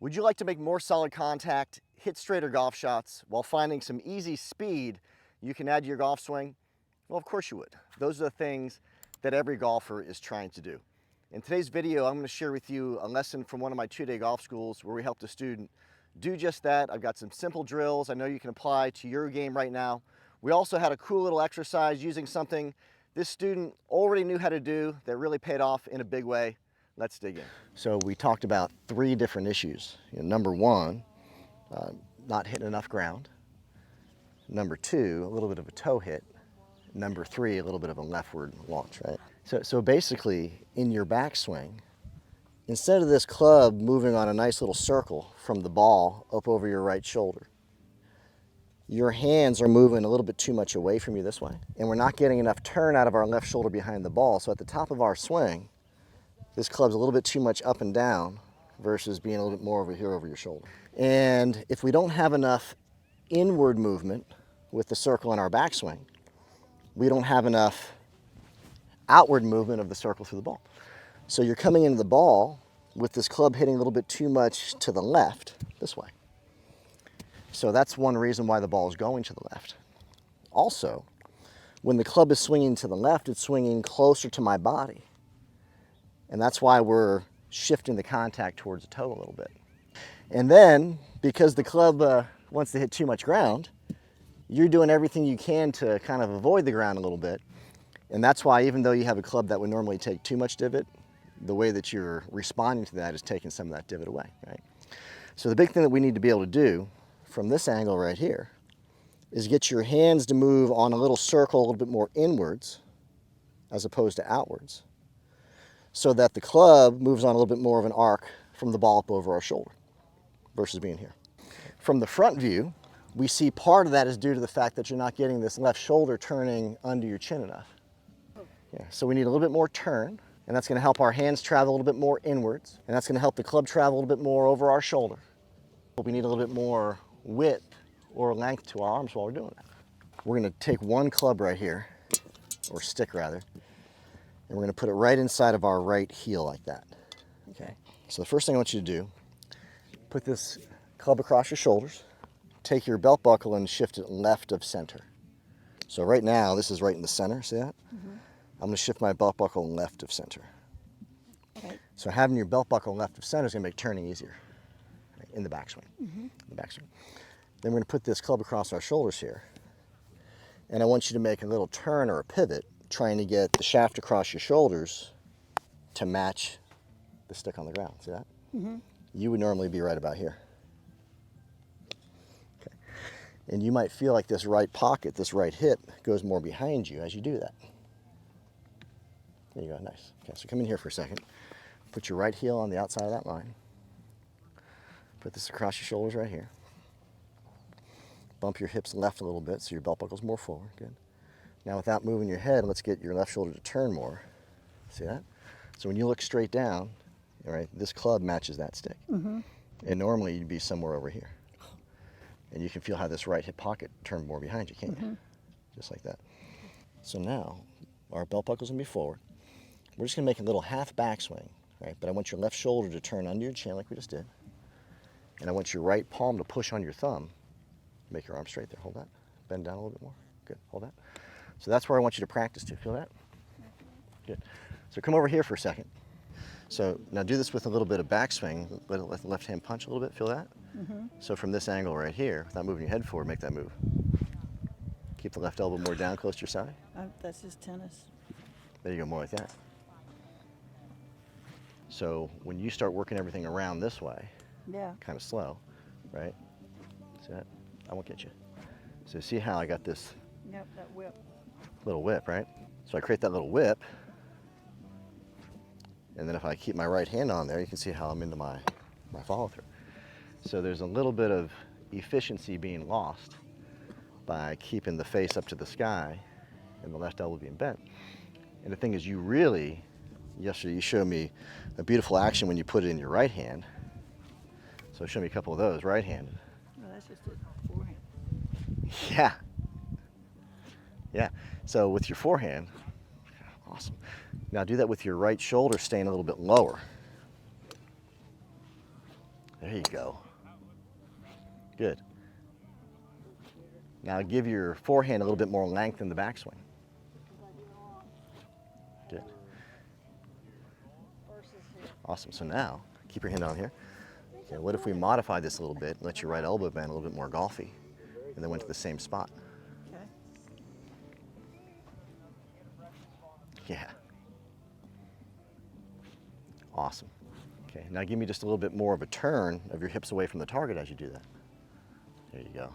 Would you like to make more solid contact, hit straighter golf shots, while finding some easy speed you can add to your golf swing? Well, of course you would. Those are the things that every golfer is trying to do. In today's video, I'm going to share with you a lesson from one of my two-day golf schools where we helped a student do just that. I've got some simple drills I know you can apply to your game right now. We also had a cool little exercise using something this student already knew how to do that really paid off in a big way. Let's dig in. So we talked about three different issues. Number one, not hitting enough ground. Number two, a little bit of a toe hit. Number three, a little bit of a leftward launch, right? So basically, in your backswing, instead of this club moving on a nice little circle from the ball up over your right shoulder, your hands are moving a little bit too much away from you this way, and we're not getting enough turn out of our left shoulder behind the ball. So at the top of our swing, this club's a little bit too much up and down versus being a little bit more over here over your shoulder. And if we don't have enough inward movement with the circle in our backswing, we don't have enough outward movement of the circle through the ball. So you're coming into the ball with this club hitting a little bit too much to the left, this way. So that's one reason why the ball is going to the left. Also, when the club is swinging to the left, it's swinging closer to my body. And that's why we're shifting the contact towards the toe a little bit. And then, because the club wants to hit too much ground, you're doing everything you can to kind of avoid the ground a little bit. And that's why, even though you have a club that would normally take too much divot, the way that you're responding to that is taking some of that divot away, right? So the big thing that we need to be able to do from this angle right here is get your hands to move on a little circle a little bit more inwards as opposed to outwards, so that the club moves on a little bit more of an arc from the ball up over our shoulder versus being here. From the front view, we see part of that is due to the fact that you're not getting this left shoulder turning under your chin enough. Yeah, so we need a little bit more turn, and that's going to help our hands travel a little bit more inwards, and that's going to help the club travel a little bit more over our shoulder. But we need a little bit more width or length to our arms while we're doing that. We're going to take one club right here, or stick rather, and we're going to put it right inside of our right heel like that. Okay. So the first thing I want you to do, put this club across your shoulders, take your belt buckle and shift it left of center. So right now, this is right in the center, see that? Mm-hmm. I'm going to shift my belt buckle left of center. Okay. So having your belt buckle left of center is going to make turning easier, right, in the backswing. Mm-hmm. The backswing. Then we're going to put this club across our shoulders here, and I want you to make a little turn or a pivot, trying to get the shaft across your shoulders to match the stick on the ground. See that? Mm-hmm. You would normally be right about here. Okay. And you might feel like this right pocket, this right hip, goes more behind you as you do that. There you go, nice. Okay, so come in here for a second. Put your right heel on the outside of that line. Put this across your shoulders right here. Bump your hips left a little bit so your belt buckle's more forward. Good. Now, without moving your head, let's get your left shoulder to turn more. See that? So when you look straight down, all right, this club matches that stick. Mm-hmm. And normally you'd be somewhere over here. And you can feel how this right hip pocket turned more behind you, can't you? Just like that. So now, our belt buckle's gonna be forward. We're just gonna make a little half backswing, right? But I want your left shoulder to turn under your chin like we just did. And I want your right palm to push on your thumb. Make your arm straight there, hold that. Bend down a little bit more, good, hold that. So that's where I want you to practice to. Feel that? Good. So come over here for a second. So now do this with a little bit of backswing. Let the left hand punch a little bit. Feel that? Mm-hmm. So from this angle right here, without moving your head forward, make that move. Keep the left elbow more down close to your side. That's just tennis. There you go, more like that. So when you start working everything around this way, yeah, kind of slow, right? See that? I won't get you. So see how I got this? Yep, that whip. Little whip, right? So I create that little whip, and then if I keep my right hand on there, you can see how I'm into my follow through. So there's a little bit of efficiency being lost by keeping the face up to the sky and the left elbow being bent. And the thing is, yesterday you showed me a beautiful action when you put it in your right hand. So show me a couple of those, right-handed. No, that's just a forehand. Yeah. Yeah. So with your forehand, awesome. Now do that with your right shoulder staying a little bit lower. There you go. Good. Now give your forehand a little bit more length in the backswing. Good. Awesome. So now, keep your hand on here. Okay, what if we modify this a little bit, let your right elbow bend a little bit more golfy, and then went to the same spot? Okay. Yeah. Awesome. Okay, now give me just a little bit more of a turn of your hips away from the target as you do that. There you go.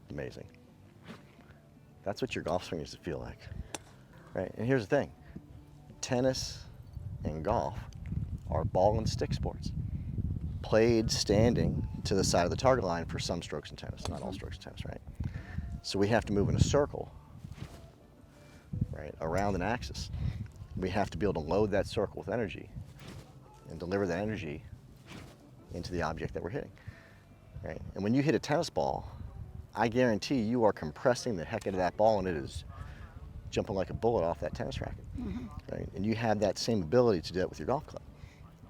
Amazing. That's what your golf swing used to feel like. Right, and here's the thing. Tennis and golf are ball and stick sports. Played standing to the side of the target line for some strokes in tennis, not all strokes in tennis, right? So we have to move in a circle, right, around an axis. We have to be able to load that circle with energy and deliver that energy into the object that we're hitting, right? And when you hit a tennis ball, I guarantee you are compressing the heck out of that ball and it is jumping like a bullet off that tennis racket, right? And you have that same ability to do that with your golf club.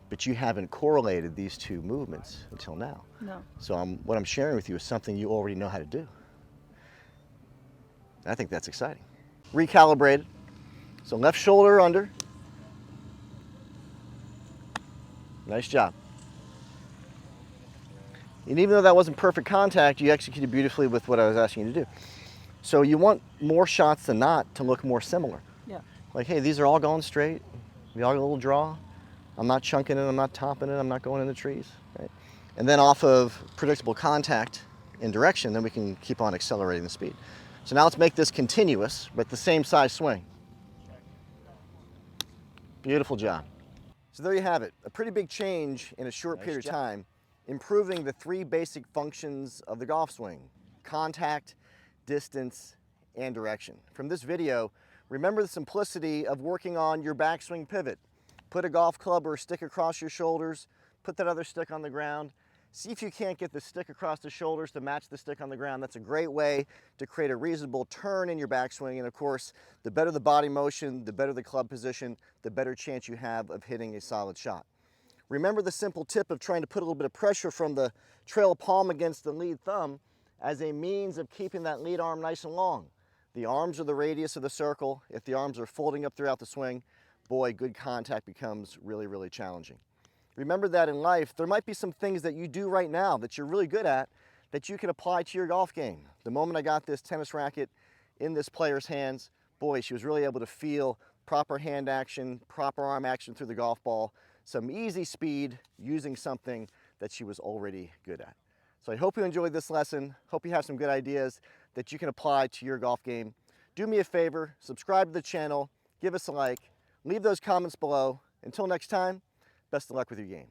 But you haven't correlated these two movements until now. No. So what I'm sharing with you is something you already know how to do. I think that's exciting. Recalibrated. So left shoulder under. Nice job. And even though that wasn't perfect contact, you executed beautifully with what I was asking you to do. So you want more shots than not to look more similar. Yeah. Like, hey, these are all going straight. We all got a little draw. I'm not chunking it, I'm not topping it, I'm not going in the trees, right? And then off of predictable contact and direction, then we can keep on accelerating the speed. So now let's make this continuous, but the same size swing. Beautiful job. So there you have it, a pretty big change in a short period of time, improving the three basic functions of the golf swing: contact, distance, and direction. From this video, remember the simplicity of working on your backswing pivot. Put a golf club or a stick across your shoulders, put that other stick on the ground. See if you can't get the stick across the shoulders to match the stick on the ground. That's a great way to create a reasonable turn in your backswing. And of course, the better the body motion, the better the club position, the better chance you have of hitting a solid shot. Remember the simple tip of trying to put a little bit of pressure from the trail palm against the lead thumb as a means of keeping that lead arm nice and long. The arms are the radius of the circle. If the arms are folding up throughout the swing, boy, good contact becomes really, really challenging. Remember that in life, there might be some things that you do right now that you're really good at that you can apply to your golf game. The moment I got this tennis racket in this player's hands, boy, she was really able to feel proper hand action, proper arm action through the golf ball, some easy speed using something that she was already good at. So I hope you enjoyed this lesson. Hope you have some good ideas that you can apply to your golf game. Do me a favor, subscribe to the channel, give us a like, leave those comments below. Until next time, best of luck with your game.